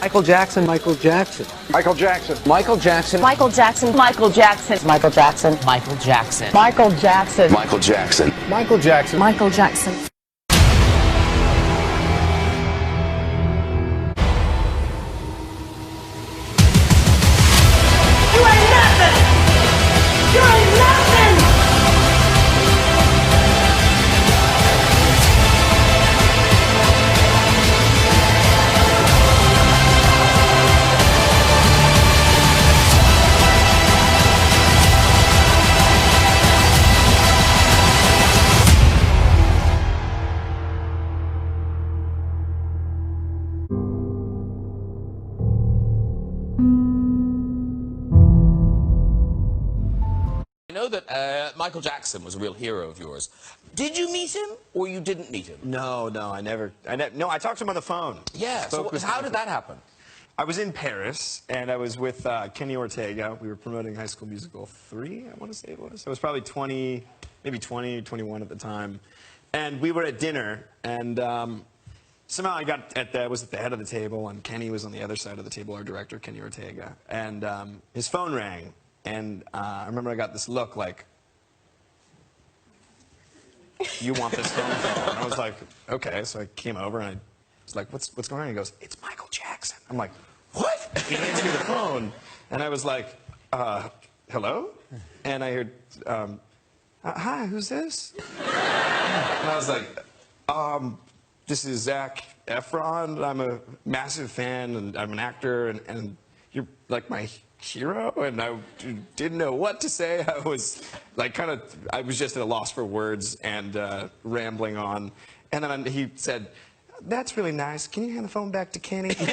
Michael Jackson. Michael Jackson. Michael Jackson. Michael Jackson. Michael Jackson. Michael Jackson. Michael Jackson. Michael Jackson. Michael Jackson. Michael Jackson. Michael Jackson. Michael Jackson. You ain't nothing! You ain't nothing! I know that Michael Jackson was a real hero of yours. Did you meet him, or you didn't meet him? No, I never. No, I talked to him on the phone. Yeah, so how did that happen? I was in Paris, and I was with Kenny Ortega. We were promoting High School Musical 3, I want to say it was. I was probably 20, maybe 20, 21 at the time. And we were at dinner, and somehow I was at the head of the table, and Kenny was on the other side of the table, our director, Kenny Ortega. And his phone rang, and I remember I got this look like, you want this phone call? And I was like, okay. So I came over, and I was like, what's going on? He goes, it's Michael Jackson. I'm like, what? He hands me the phone, and I was like, hello? And I heard, hi, who's this? And I was like, this is Zac Efron. I'm a massive fan, and I'm an actor, and you're like my hero, and I didn't know what to say. I was like I was just at a loss for words and rambling on. And then he said, that's really nice. Can you hand the phone back to Kenny? So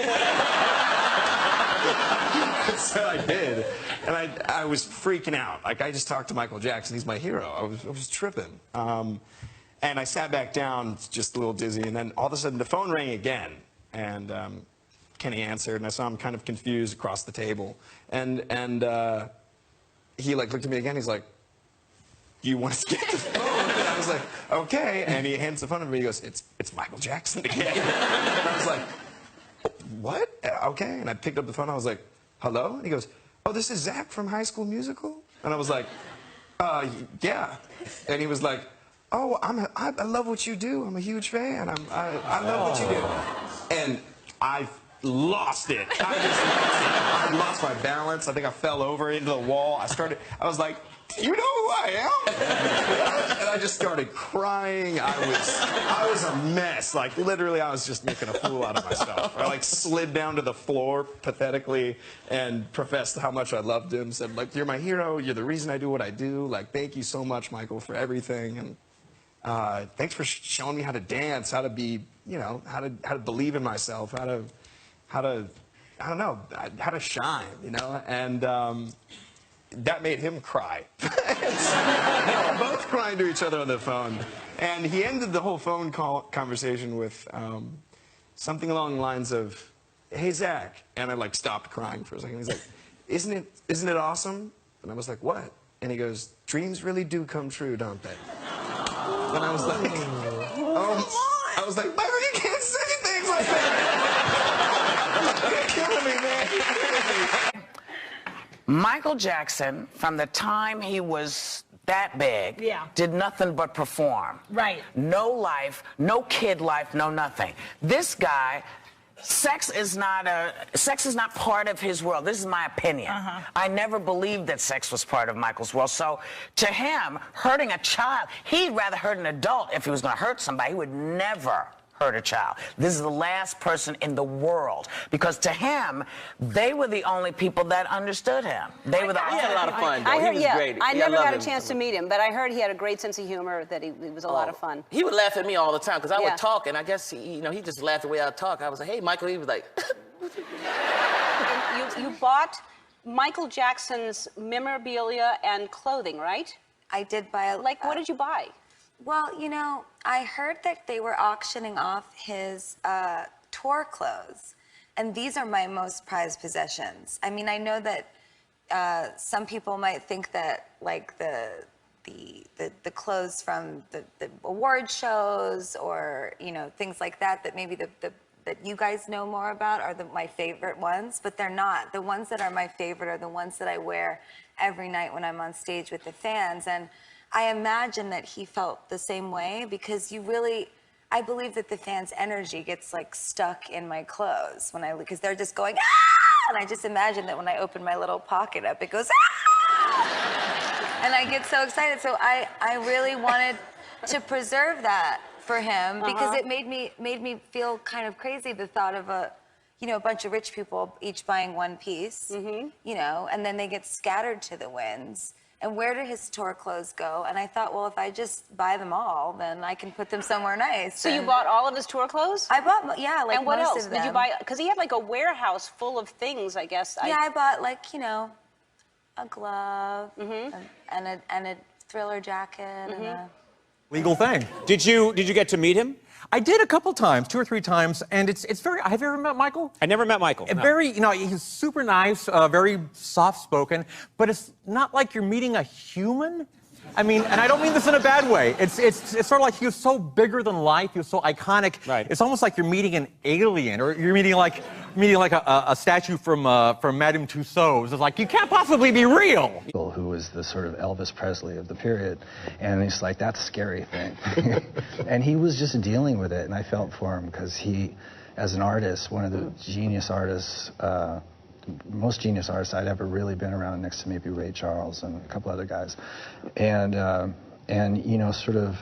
I did. And I was freaking out. Like, I just talked to Michael Jackson. He's my hero. I was tripping. And I sat back down, just a little dizzy, and then all of a sudden the phone rang again. And Kenny answered, and I saw him kind of confused across the table. And he like looked at me again. He's like, "Do you want to get the phone?" And I was like, "Okay." And he hands the phone to me. He goes, "It's Michael Jackson again." And I was like, "What? Okay." And I picked up the phone. I was like, "Hello?" And he goes, "Oh, this is Zac from High School Musical." And I was like, "Yeah." And he was like, "Oh, I love what you do. I'm a huge fan. I love what you do." And I lost it. I lost my balance. I think I fell over into the wall. I was like, "Do you know who I am?" And I just started crying. I was a mess. Like, literally, I was just making a fool out of myself. I like slid down to the floor pathetically and professed how much I loved him. Said, like, "You're my hero. You're the reason I do what I do. Like, thank you so much, Michael, for everything. And thanks for showing me how to dance, how to be, you know, how to believe in myself, how to I don't know, how to shine, you know." And that made him cry. They were both crying to each other on the phone. And he ended the whole phone call conversation with something along the lines of, "Hey, Zac." And I like stopped crying for a second. He's like, isn't it awesome? And I was like, "What?" And he goes, "Dreams really do come true, don't they?" And I was like, I was like, "Michael, you can't say things like that." You're killing me, man. You're killing me. Michael Jackson, from the time he was that big, did nothing but perform. Right. No life, no kid life, no nothing. This guy, sex is not part of his world. This is my opinion. I never believed that sex was part of Michael's world. So to him, hurting a child, he'd rather hurt an adult if he was going to hurt somebody. He would never hurt a child. This is the last person in the world, because to him, they were the only people that understood him. They were the He had a lot of fun, though. I heard, He was great. I Yeah, never loved got a him. chance to meet him, but I heard he had a great sense of humor, that he was a lot of fun. He would laugh at me all the time, because I would talk, and I guess he just laughed the way I talk. I was like, "Hey, Michael," he was like, You bought Michael Jackson's memorabilia and clothing, right? I did buy Like, what did you buy? Well, you know, I heard that they were auctioning off his tour clothes, and these are my most prized possessions. I mean, I know that some people might think that, like, the clothes from the award shows, or, you know, things like that, that maybe the that you guys know more about are my favorite ones, but they're not. The ones that are my favorite are the ones that I wear every night when I'm on stage with the fans. And I imagine that he felt the same way, because I believe that the fans' energy gets like stuck in my clothes because they're just going, ah! And I just imagine that when I open my little pocket up, it goes, ah! And I get so excited. So I really wanted to preserve that for him, because it made me feel kind of crazy, the thought of a bunch of rich people each buying one piece, and then they get scattered to the winds. And where do his tour clothes go? And I thought, well, if I just buy them all, then I can put them somewhere nice. So you bought all of his tour clothes? I bought, yeah, like and what most else of them. did you buy? Because he had like a warehouse full of things, I guess. Yeah, I bought like, a glove and a Thriller jacket and a... Legal thing. Did you get to meet him? I did a couple times, 2 or 3 times, and it's very. Have you ever met Michael? I never met Michael. No. Very, he's super nice, very soft-spoken, but it's not like you're meeting a human. I mean, and I don't mean this in a bad way. It's sort of like he was so bigger than life. He was so iconic. Right. It's almost like you're meeting an alien, or you're meeting like a statue from Madame Tussauds. It's like, you can't possibly be real. Who was the sort of Elvis Presley of the period, and it's like, that's a scary thing. And he was just dealing with it, and I felt for him, because he, as an artist, one of the genius artists, most genius artists I'd ever really been around, next to maybe Ray Charles and a couple other guys, and sort of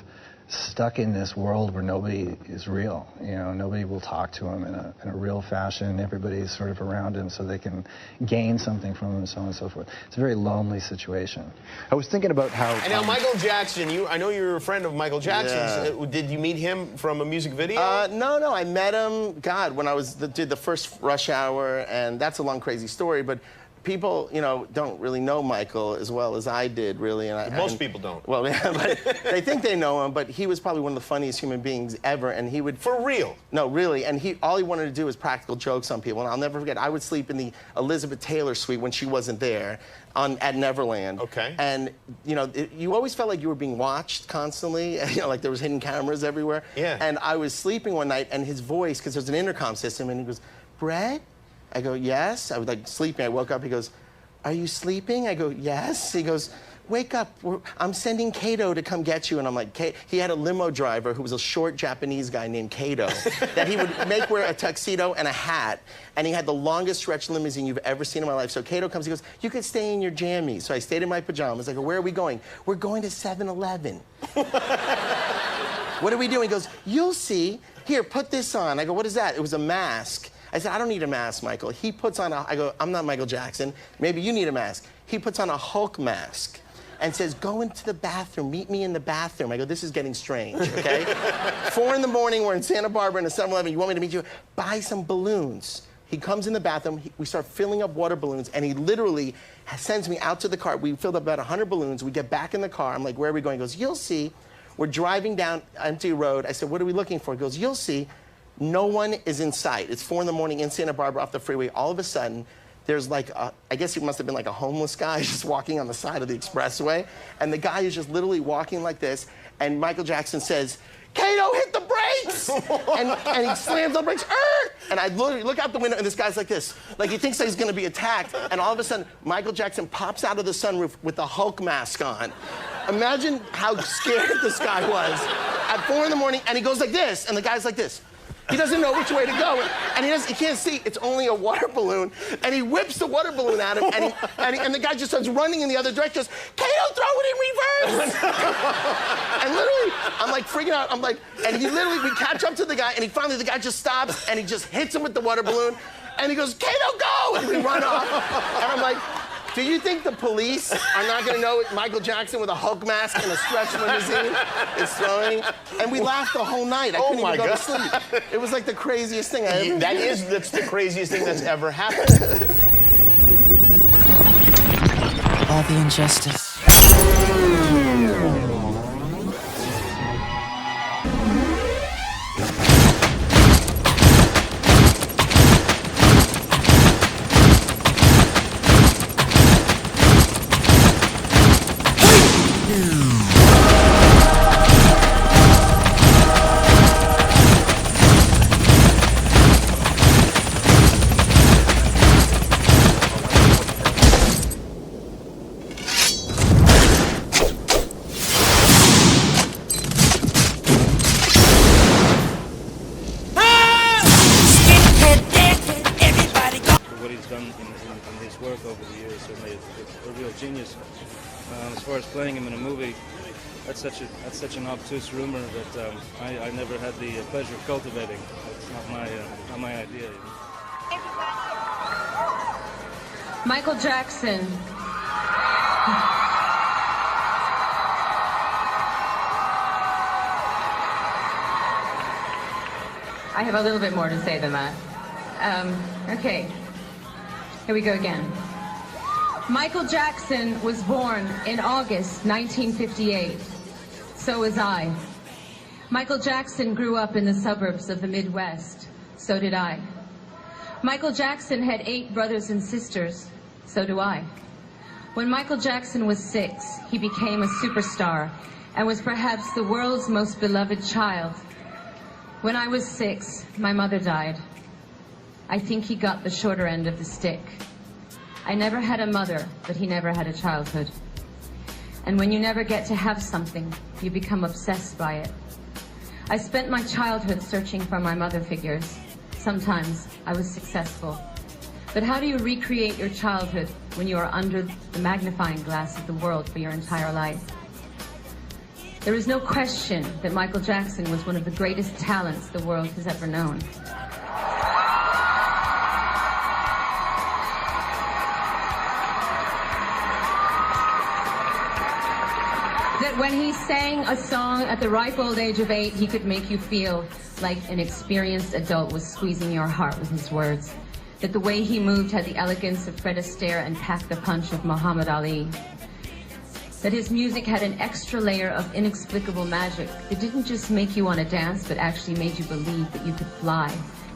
stuck in this world where nobody is real. Nobody will talk to him in a real fashion. Everybody's sort of around him so they can gain something from him, and so on and so forth. It's a very lonely situation. I was thinking about how... And now Michael Jackson, I know you're a friend of Michael Jackson's. Yeah. Did you meet him from a music video? No, I met him, God, when I did the first Rush Hour, and that's a long, crazy story, but people, don't really know Michael as well as I did, really. And most people don't. Well, yeah, but they think they know him, but he was probably one of the funniest human beings ever, and he would... For real? No, really, and all he wanted to do was practical jokes on people, and I'll never forget, I would sleep in the Elizabeth Taylor suite when she wasn't there at Neverland. Okay. And, you always felt like you were being watched constantly, like there was hidden cameras everywhere. Yeah. And I was sleeping one night, and his voice, because there's an intercom system, and he goes, "Brett?" I go, "Yes." I was like sleeping. I woke up. He goes, "Are you sleeping?" I go, "Yes." He goes, "Wake up. I'm sending Kato to come get you." And I'm like, he had a limo driver who was a short Japanese guy named Kato that he would make wear a tuxedo and a hat. And he had the longest stretch limousine you've ever seen in my life. So Kato comes, he goes, "You could stay in your jammies." So I stayed in my pajamas. I go, "Where are we going?" "We're going to 7-Eleven. "What are we doing?" He goes, "You'll see. Here, put this on." I go, "What is that?" It was a mask. I said, "I don't need a mask, Michael." He puts on I go, "I'm not Michael Jackson. Maybe you need a mask." He puts on a Hulk mask and says, "Go into the bathroom. Meet me in the bathroom." I go, "This is getting strange, okay?" 4 in the morning, we're in Santa Barbara in a 7-Eleven. "You want me to meet you?" "Buy some balloons." He comes in the bathroom. We start filling up water balloons, and he literally sends me out to the car. We filled up about 100 balloons. We get back in the car. I'm like, "Where are we going?" He goes, "You'll see." We're driving down empty road. I said, "What are we looking for?" He goes, "You'll see." No one is in sight. It's 4 in the morning in Santa Barbara off the freeway. All of a sudden, there's like I guess he must have been like a homeless guy just walking on the side of the expressway. And the guy is just literally walking like this. And Michael Jackson says, "Kato, hit the brakes!" and he slams the brakes. And I literally look out the window, and this guy's like this. Like he thinks that he's going to be attacked. And all of a sudden, Michael Jackson pops out of the sunroof with the Hulk mask on. Imagine how scared this guy was at 4 in the morning. And he goes like this, and the guy's like this. He doesn't know which way to go, and he can't see. It's only a water balloon, and he whips the water balloon at him, and the guy just starts running in the other direction. Goes, "Kato, throw it in reverse!" And literally, I'm like freaking out. I'm like, and we catch up to the guy, and the guy just stops, and he just hits him with the water balloon, and he goes, "Kato, go!" And we run off, and I'm like, do you think the police are not going to know Michael Jackson with a Hulk mask and a stretch limousine is throwing? And we laughed the whole night. I couldn't even go to sleep. It was like the craziest thing I ever did. That's the craziest thing that's ever happened. All the injustice. work over the years. Certainly a real genius. As far as playing him in a movie, that's such an obtuse rumor that I never had the pleasure of cultivating. It's not my idea. You know? Michael Jackson. I have a little bit more to say than that. Okay, here we go again. Michael Jackson was born in August 1958. So was I. Michael Jackson grew up in the suburbs of the Midwest. So did I. Michael Jackson had 8 brothers and sisters. So do I. When Michael Jackson was 6, he became a superstar and was perhaps the world's most beloved child. When I was 6, my mother died. I think he got the shorter end of the stick. I never had a mother, but he never had a childhood. And when you never get to have something, you become obsessed by it. I spent my childhood searching for my mother figures. Sometimes I was successful. But how do you recreate your childhood when you are under the magnifying glass of the world for your entire life? There is no question that Michael Jackson was one of the greatest talents the world has ever known. That when he sang a song at the ripe old age of 8, he could make you feel like an experienced adult was squeezing your heart with his words. That the way he moved had the elegance of Fred Astaire and packed the punch of Muhammad Ali. That his music had an extra layer of inexplicable magic that didn't just make you want to dance, but actually made you believe that you could fly,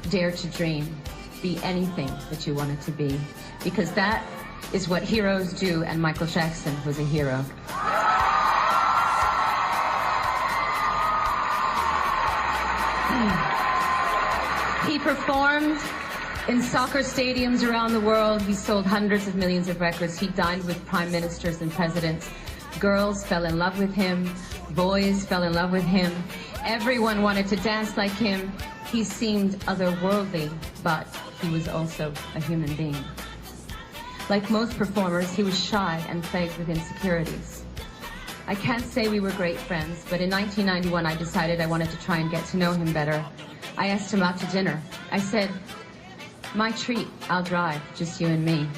dare to dream, be anything that you wanted to be. Because that is what heroes do, and Michael Jackson was a hero. He performed in soccer stadiums around the world. He sold hundreds of millions of records. He dined with prime ministers and presidents. Girls fell in love with him. Boys fell in love with him. Everyone wanted to dance like him. He seemed otherworldly, but he was also a human being. Like most performers, he was shy and plagued with insecurities. I can't say we were great friends, but in 1991 I decided I wanted to try and get to know him better. I asked him out to dinner. I said, "My treat, I'll drive, just you and me."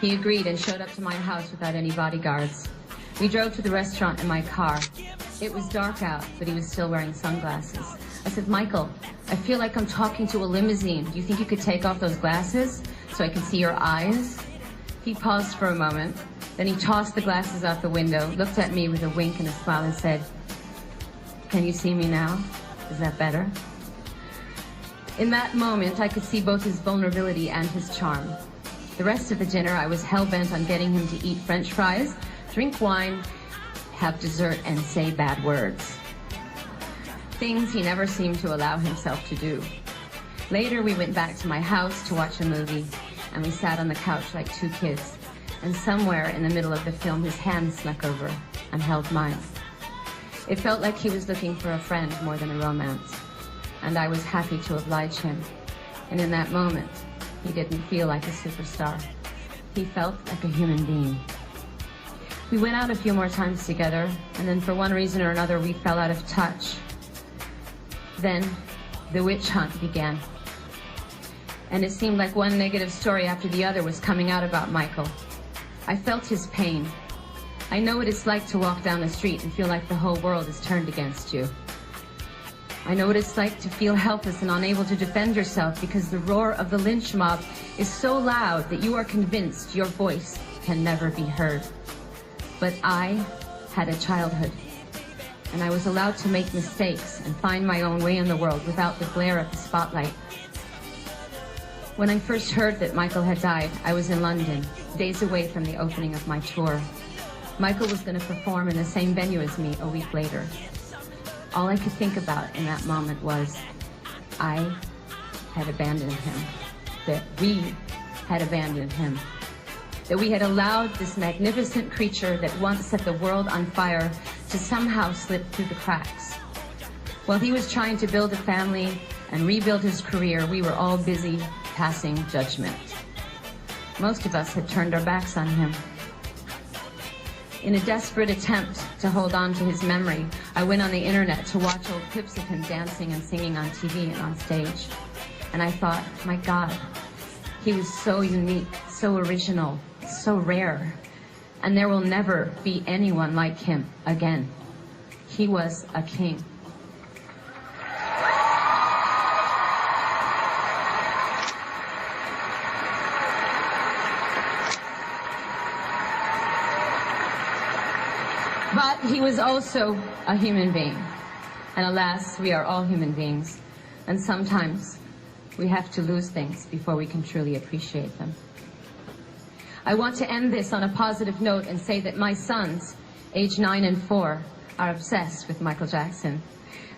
He agreed and showed up to my house without any bodyguards. We drove to the restaurant in my car. It was dark out, but he was still wearing sunglasses. I said, "Michael, I feel like I'm talking to a limousine. Do you think you could take off those glasses so I can see your eyes?" He paused for a moment. Then he tossed the glasses out the window, looked at me with a wink and a smile and said, "Can you see me now? Is that better?" In that moment, I could see both his vulnerability and his charm. The rest of the dinner, I was hell-bent on getting him to eat French fries, drink wine, have dessert, and say bad words. Things he never seemed to allow himself to do. Later, we went back to my house to watch a movie, and we sat on the couch like 2 kids. And somewhere in the middle of the film, his hand snuck over and held mine. It felt like he was looking for a friend more than a romance. And I was happy to oblige him. And in that moment, he didn't feel like a superstar. He felt like a human being. We went out a few more times together, and then for one reason or another, we fell out of touch. Then, the witch hunt began. And it seemed like one negative story after the other was coming out about Michael. I felt his pain. I know what it's like to walk down the street and feel like the whole world is turned against you. I know what it's like to feel helpless and unable to defend yourself because the roar of the lynch mob is so loud that you are convinced your voice can never be heard. But I had a childhood, and I was allowed to make mistakes and find my own way in the world without the glare of the spotlight. When I first heard that Michael had died, I was in London, days away from the opening of my tour. Michael was going to perform in the same venue as me a week later. All I could think about in that moment was, I had abandoned him, that we had abandoned him, that we had allowed this magnificent creature that once set the world on fire to somehow slip through the cracks. While he was trying to build a family and rebuild his career, we were all busy passing judgment. Most of us had turned our backs on him. In a desperate attempt to hold on to his memory, I went on the internet to watch old clips of him dancing and singing on TV and on stage. And I thought, my God, he was so unique, so original, so rare. And there will never be anyone like him again. He was a king. But he was also a human being. And alas, we are all human beings. And sometimes we have to lose things before we can truly appreciate them. I want to end this on a positive note and say that my sons, age 9 and 4, are obsessed with Michael Jackson.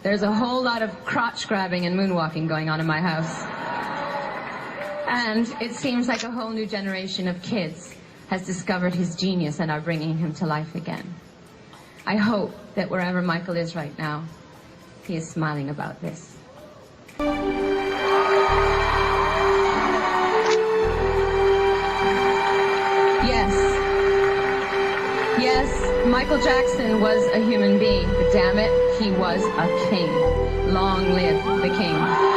There's a whole lot of crotch grabbing and moonwalking going on in my house. And it seems like a whole new generation of kids has discovered his genius and are bringing him to life again. I hope that wherever Michael is right now, he is smiling about this. Yes, Michael Jackson was a human being, but damn it, he was a king. Long live the king.